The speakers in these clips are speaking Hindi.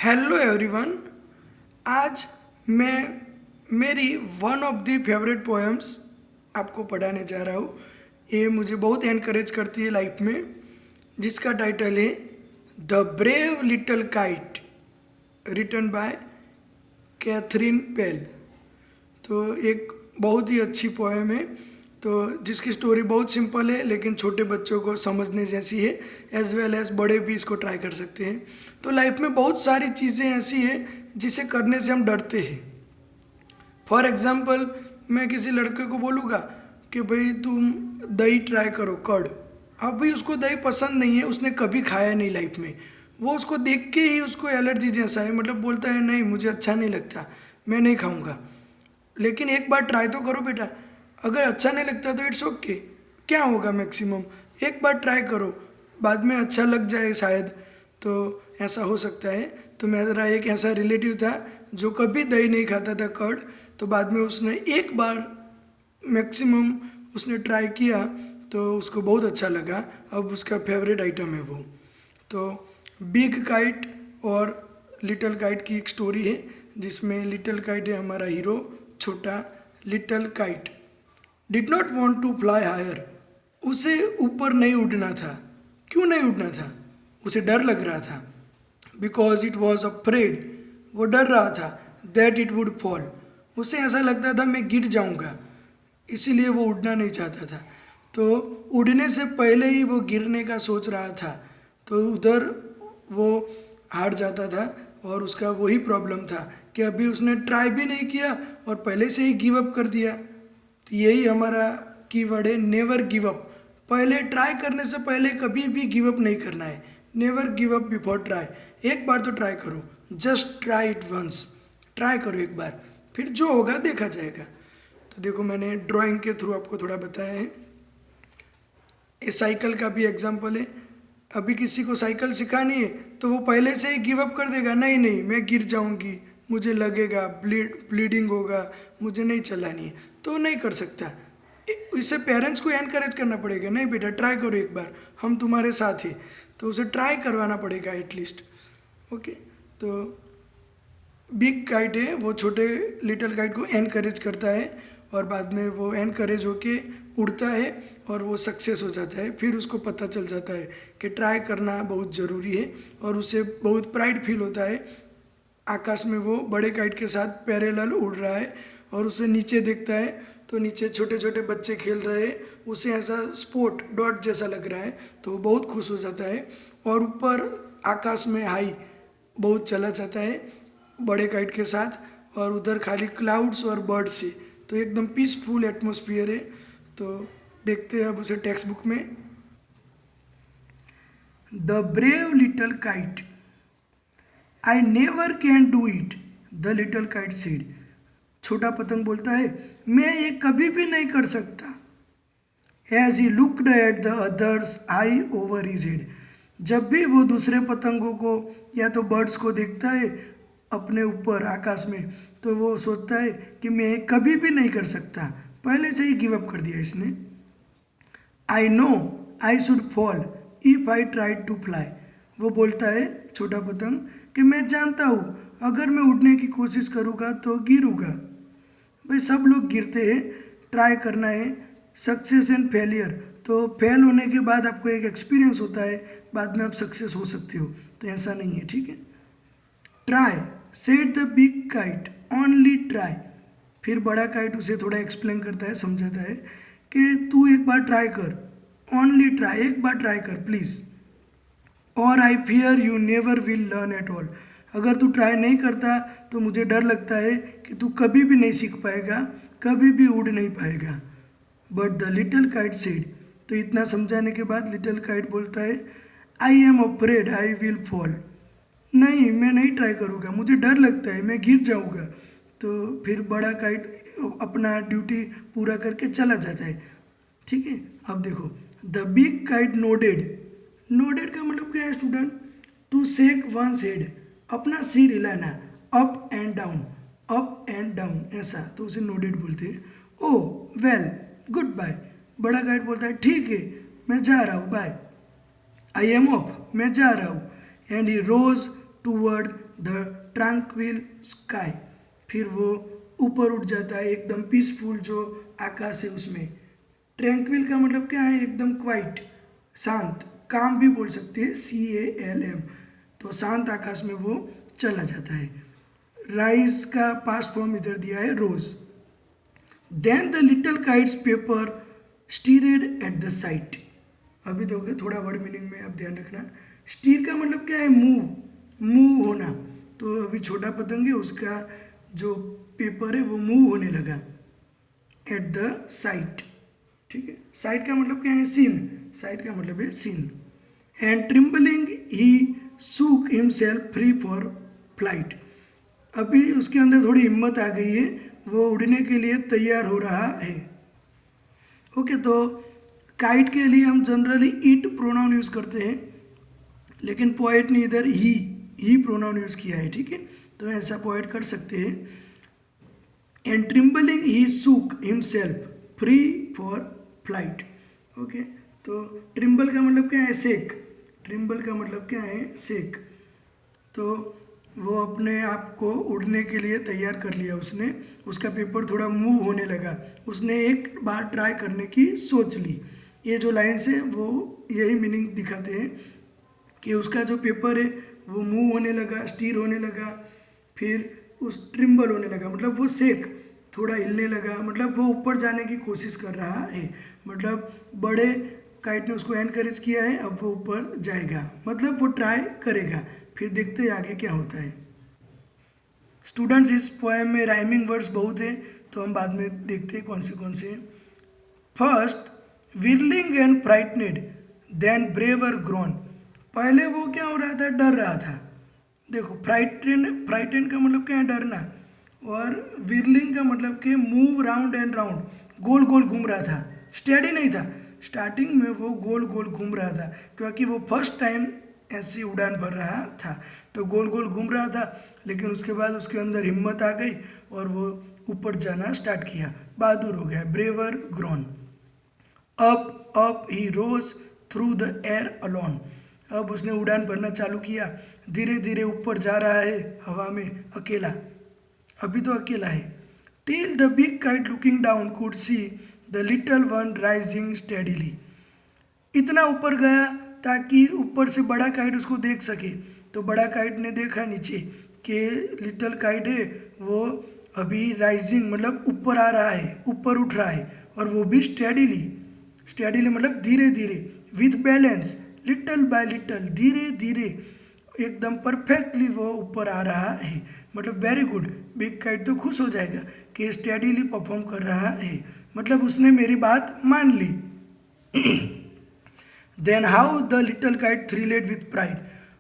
Hello everyone. आज मैं मेरी one of the favourite poems आपको पढ़ाने जा रहा हूँ। ये मुझे बहुत एनकरेज करती है लाइफ में, जिसका टाइटल है the brave little kite, written by Catherine Pell. तो एक बहुत ही अच्छी पोएम है, तो जिसकी स्टोरी बहुत सिंपल है लेकिन छोटे बच्चों को समझने जैसी है, एज वेल एज बड़े भी इसको ट्राई कर सकते हैं। तो लाइफ में बहुत सारी चीज़ें ऐसी है जिसे करने से हम डरते हैं। फॉर एग्ज़ाम्पल, मैं किसी लड़के को बोलूँगा कि भाई तुम दही ट्राई करो, कर्ड। अब भाई उसको दही पसंद नहीं है, उसने कभी खाया नहीं लाइफ में, वो उसको देख के ही उसको एलर्जी जैसा है, मतलब बोलता है नहीं मुझे अच्छा नहीं लगता, मैं नहीं खाऊंगा। लेकिन एक बार ट्राई तो करो बेटा, अगर अच्छा नहीं लगता तो इट्स ओके, क्या होगा मैक्सिमम, एक बार ट्राई करो, बाद में अच्छा लग जाए शायद, तो ऐसा हो सकता है। तो मेरा एक ऐसा रिलेटिव था जो कभी दही नहीं खाता था, कर्ड, तो बाद में उसने एक बार मैक्सिमम उसने ट्राई किया तो उसको बहुत अच्छा लगा, अब उसका फेवरेट आइटम है वो। तो बिग काइट और लिटिल काइट की एक स्टोरी है, जिसमें लिटिल काइट है हमारा हीरो, छोटा little kite did not want to fly higher. उसे ऊपर नहीं उड़ना था। क्यों नहीं उड़ना था? उसे डर लग रहा था। बिकॉज इट वॉज अफ्रेड, वो डर रहा था दैट इट वुड फॉल। उसे ऐसा लगता था मैं गिर जाऊंगा, इसीलिए वो उड़ना नहीं चाहता था। तो उड़ने से पहले ही वो गिरने का सोच रहा था, तो उधर वो हार जाता था। और उसका वही प्रॉब्लम था कि अभी उसने ट्राई भी नहीं किया और पहले से ही गिव अप कर दिया। तो यही हमारा कीवर्ड है, नेवर गिव अप। पहले ट्राई करने से पहले कभी भी गिव अप नहीं करना है। Never give up before try. एक बार तो ट्राई करो, just try it once. Try करो एक बार, फिर जो होगा देखा जाएगा। तो देखो, मैंने ड्राइंग के थ्रू आपको थोड़ा बताया है। ये साइकिल का भी एग्जाम्पल है। अभी किसी को साइकिल सिखानी है तो वो पहले से ही गिव अप कर देगा, नहीं नहीं मैं गिर जाऊंगी, मुझे लगेगा, ब्लीडिंग होगा, मुझे नहीं चलानी है, तो नहीं कर सकता। इसे पेरेंट्स को एनकरेज करना पड़ेगा, नहीं बेटा ट्राई करो एक बार, हम तुम्हारे साथ हैं। तो उसे ट्राई करवाना पड़ेगा एटलीस्ट। ओके, तो बिग काइट है वो छोटे लिटिल काइट को एनकरेज करता है, और बाद में वो एनकरेज होके उड़ता है और वो सक्सेस हो जाता है। फिर उसको पता चल जाता है कि ट्राई करना बहुत ज़रूरी है, और उसे बहुत प्राइड फील होता है। आकाश में वो बड़े काइट के साथ पैरेलल उड़ रहा है, और उसे नीचे देखता है तो नीचे छोटे छोटे बच्चे खेल रहे हैं, उसे ऐसा स्पॉट डॉट जैसा लग रहा है, तो वो बहुत खुश हो जाता है। और ऊपर आकाश में हाई बहुत चला जाता है बड़े काइट के साथ, और उधर खाली क्लाउड्स और बर्ड्स है, तो एकदम पीसफुल एटमॉस्फेयर है। तो देखते हैं अब उसे टेक्स्ट बुक में। The brave little kite, I never can do it, the little kite said. छोटा पतंग बोलता है मैं ये कभी भी नहीं कर सकता। As he looked at the others high over his head. जब भी वो दूसरे पतंगों को या तो बर्ड्स को देखता है अपने ऊपर आकाश में, तो वो सोचता है कि मैं कभी भी नहीं कर सकता, पहले से ही गिव अप कर दिया इसने। I know I should fall if I try to fly. वो बोलता है छोटा पतंग कि मैं जानता हूँ अगर मैं उड़ने की कोशिश करूँगा तो गिरूँगा। भाई सब लोग गिरते हैं, ट्राई करना है। सक्सेस एंड फेलियर, तो फेल होने के बाद आपको एक एक्सपीरियंस होता है, बाद में आप सक्सेस हो सकते हो, तो ऐसा नहीं है, ठीक है। Try said the big kite, only try. फिर बड़ा काइट उसे थोड़ा एक्सप्लेन करता है, समझाता है कि तू एक बार ट्राई कर, ओनली ट्राई, एक बार ट्राई कर प्लीज़। और I fear you never will learn at all. अगर तू ट्राई नहीं करता तो मुझे डर लगता है कि तू कभी भी नहीं सीख पाएगा, कभी भी उड़ नहीं पाएगा। But the little kite said, तो इतना समझाने के बाद लिटिल काइट बोलता है I am afraid I will fall. नहीं मैं नहीं ट्राई करूँगा, मुझे डर लगता है, मैं गिर जाऊँगा। तो फिर बड़ा काइट अपना ड्यूटी पूरा करके चला जाता है, ठीक है। अब देखो, the big kite nodded. Nodded का मतलब क्या है student? To shake one head, अपना सिर हिलाना, up and down, up and down, ऐसा, तो उसे नोडेड बोलते हैं। Oh well good bye. बड़ा काइट बोलता है ठीक है मैं जा रहा हूँ, बाय। आई एम ऑफ, मैं जा रहा हूँ। And he rose toward the tranquil sky. फिर वो ऊपर उठ जाता है एकदम पीसफुल जो आकाश है उसमें। ट्रैंक्विल का मतलब क्या है, एकदम क्वाइट, शांत, काम भी बोल सकते हैं, CALM। तो शांत आकाश में वो चला जाता है। राइज का पास्ट फॉर्म इधर दिया है, rose. Then the little kite's paper stirred at the sight. अभी देखोगे थोड़ा वर्ड मीनिंग में आप ध्यान रखना। स्टीर का मतलब क्या है, मूव होना। तो अभी छोटा पतंग है, उसका जो पेपर है वो मूव होने लगा एट द साइट। ठीक है, साइट का मतलब क्या है, सीन। साइट का मतलब है scene. And trembling he shook himself free for flight. अभी उसके अंदर थोड़ी हिम्मत आ गई है, वो उड़ने के लिए तैयार हो रहा है। ओके, तो काइट के लिए हम जनरली इट प्रोनाउन यूज़ करते हैं, लेकिन पोएट ने इधर ही प्रोनाउन यूज़ किया है। ठीक है, तो ऐसा पोएट कर सकते हैं। And trembling he shook himself free for flight. Okay, तो ट्रिम्बल का मतलब क्या है, शेक। ट्रिम्बल का मतलब क्या है, शेक। तो वो अपने आप को उड़ने के लिए तैयार कर लिया उसने। उसका पेपर थोड़ा मूव होने लगा, उसने एक बार ट्राई करने की सोच ली। ये जो लाइन्स है वो यही मीनिंग दिखाते हैं कि उसका जो पेपर है वो मूव होने लगा, स्टीर होने लगा, फिर उस ट्रिम्बल होने लगा, मतलब वो शेक, थोड़ा हिलने लगा, मतलब वो ऊपर जाने की कोशिश कर रहा है। मतलब बड़े काइट ने उसको एनकरेज किया है, अब वो ऊपर जाएगा, मतलब वो ट्राई करेगा। फिर देखते हैं आगे क्या होता है। स्टूडेंट्स, इस पोएम में राइमिंग वर्ड्स बहुत हैं, तो हम बाद में देखते हैं कौन से हैं। First, whirling and frightened, then braver grown. पहले वो क्या हो रहा था, डर रहा था। देखो, फ्राइटन का मतलब क्या है, डरना। और विरलिंग का मतलब कि मूव राउंड एंड राउंड, गोल गोल घूम रहा था, स्टेडी नहीं था। स्टार्टिंग में वो गोल गोल घूम रहा था, क्योंकि वो फर्स्ट टाइम ऐसी उड़ान भर रहा था, तो गोल गोल घूम रहा था। लेकिन उसके बाद उसके अंदर हिम्मत आ गई और वो ऊपर जाना स्टार्ट किया, बहादुर हो गया, braver grown. Up he rose through the air alone. अब उसने उड़ान भरना चालू किया, धीरे धीरे ऊपर जा रहा है हवा में अकेला, अभी तो अकेला है। Till the big kite looking down could see the little one rising steadily. इतना ऊपर गया ताकि ऊपर से बड़ा काइट उसको देख सके। तो बड़ा काइट ने देखा नीचे कि लिटल काइट है वो अभी राइजिंग मतलब ऊपर आ रहा है, ऊपर उठ रहा है, और वो भी स्टेडीली मतलब धीरे धीरे, with balance, little by little, धीरे धीरे, एकदम परफेक्टली वो ऊपर आ रहा है। मतलब वेरी गुड। बिग काइट तो खुश हो जाएगा कि स्टेडीली परफॉर्म कर रहा है, मतलब उसने मेरी बात मान ली। Then how the little kite thrilled with pride.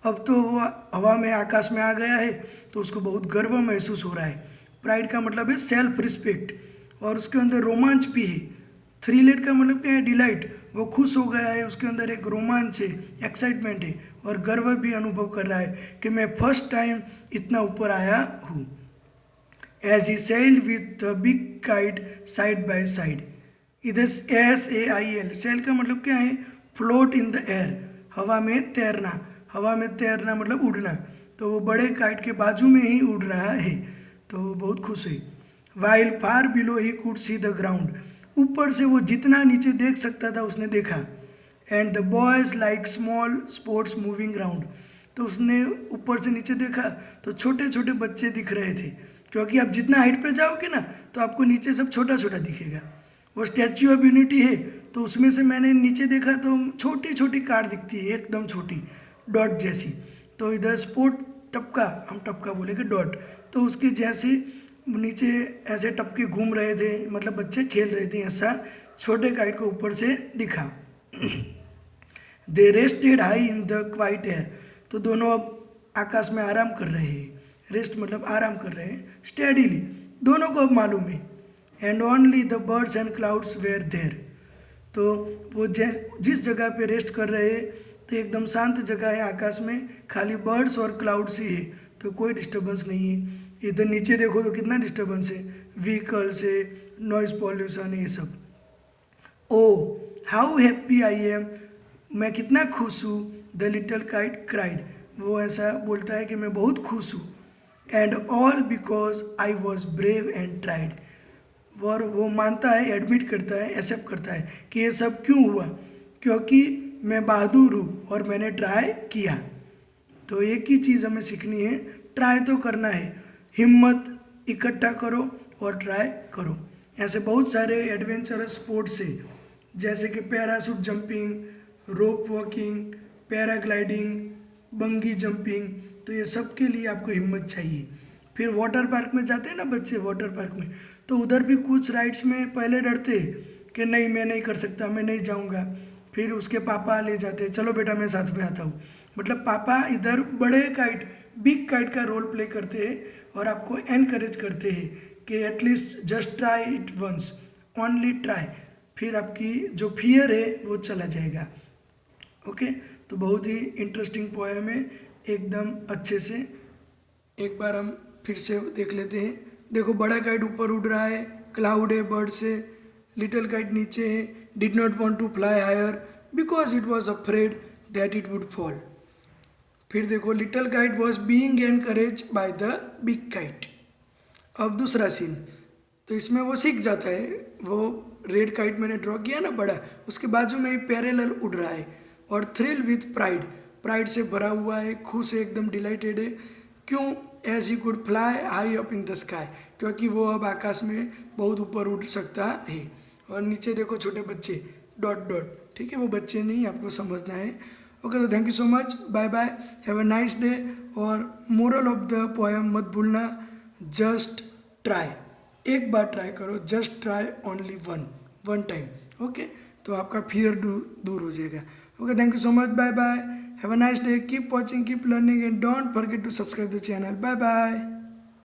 अब तो वो हवा में, आकाश में आ गया है, तो उसको बहुत गर्व महसूस हो रहा है। प्राइड का मतलब है सेल्फ रिस्पेक्ट, और उसके अंदर रोमांच भी है। थ्रिलेड का मतलब क्या है, डिलाइट। वो खुश हो गया है, उसके अंदर एक रोमांच है, एक्साइटमेंट है, और गर्व भी अनुभव कर रहा है कि मैं फर्स्ट टाइम इतना ऊपर आया हूँ। As he sailed with the big kite side by side. इधर SAIL, सेल का मतलब क्या है, फ्लोट इन द एयर, हवा में तैरना। हवा में तैरना मतलब उड़ना। तो वो बड़े काइट के बाजू में ही उड़ रहा है, तो वो बहुत खुश है। While far below he could see the ground. ऊपर से वो जितना नीचे देख सकता था उसने देखा। And the boys like small sports moving round. तो उसने ऊपर से नीचे देखा तो छोटे छोटे बच्चे दिख रहे थे, क्योंकि आप जितना हाइट पे जाओगे ना तो आपको नीचे सब छोटा छोटा दिखेगा। वो स्टैच्यू ऑफ यूनिटी है, तो उसमें से मैंने नीचे देखा तो छोटी छोटी कार दिखती है, एकदम छोटी, डॉट जैसी। तो इधर स्पोर्ट टपका, हम टपका बोलेंगे डॉट, तो उसके जैसे नीचे ऐसे टपके घूम रहे थे, मतलब बच्चे खेल रहे थे, ऐसा छोटे काइट को ऊपर से दिखा। They rested high in the quiet air. तो दोनों अब आकाश में आराम कर रहे हैं। रेस्ट मतलब आराम कर रहे हैं, स्टेडीली, दोनों को अब मालूम है। And only the birds and clouds were there. तो वो जिस जगह पे रेस्ट कर रहे हैं तो एकदम शांत जगह है आकाश में, खाली बर्ड्स और क्लाउड्स ही है, तो कोई डिस्टर्बेंस नहीं है। इधर नीचे देखो तो कितना डिस्टर्बेंस है, व्हीकल्स है, नॉइज पॉल्यूशन है, ये सब। ओ हाउ हैप्पी आई एम, मैं कितना खुश हूँ। द लिटल काइट क्राइड, वो ऐसा बोलता है कि मैं बहुत खुश हूँ। And all because I was brave and tried. और वो मानता है, एडमिट करता है, एक्सेप्ट करता है कि ये सब क्यों हुआ, क्योंकि मैं बहादुर हूँ और मैंने ट्राई किया। तो एक ही चीज़ हमें सीखनी है, ट्राई तो करना है, हिम्मत इकट्ठा करो और ट्राई करो। ऐसे बहुत सारे एडवेंचरस स्पोर्ट्स है, जैसे कि पैराशूट जंपिंग, रोप वॉकिंग, पैराग्लाइडिंग, बंगी जंपिंग। तो ये सब के लिए आपको हिम्मत चाहिए। फिर वाटर पार्क में जाते हैं ना बच्चे, वाटर पार्क में, तो उधर भी कुछ राइड्स में पहले डरते हैं कि नहीं मैं नहीं कर सकता, मैं नहीं जाऊंगा। फिर उसके पापा ले जाते हैं, चलो बेटा मैं साथ में आता हूँ। मतलब पापा इधर बड़े काइट, बिग काइट का रोल प्ले करते हैं और आपको एनकरेज करते हैं कि at least just try it once, only try. फिर आपकी जो फियर है वो चला जाएगा। ओके, तो बहुत ही इंटरेस्टिंग पोएम है, एकदम अच्छे से। एक बार हम फिर से देख लेते हैं। देखो, बड़ा काइट ऊपर उड़ रहा है, क्लाउड है, बर्ड्स है, लिटिल काइट नीचे है। Did not want to fly higher because it was afraid that it would fall. फिर देखो, little kite was being encourage by the big kite. अब दूसरा सीन, तो इसमें वो सीख जाता है। वो रेड काइट मैंने ड्रॉ किया ना बड़ा, उसके बाजू में ही पैरेलल उड़ रहा है और थ्रिल विथ प्राइड, प्राइड से भरा हुआ है, खुश है, एकदम डिलाइटेड है। क्यों? As he could fly high up in the sky, क्योंकि वो अब आकाश में बहुत ऊपर उड़ सकता है। और नीचे देखो छोटे बच्चे, डॉट डॉट, ठीक है, वो बच्चे नहीं, आपको समझना है। ओके, तो thank you so much, bye bye, have a nice day. और मोरल ऑफ द पोएम मत भूलना, जस्ट ट्राई, एक बार ट्राई करो, just try only one time. Okay, तो आपका फियर दूर हो जाएगा। Okay, thank you so much, bye bye, have a nice day, keep watching, keep learning and don't forget to subscribe the channel. Bye bye.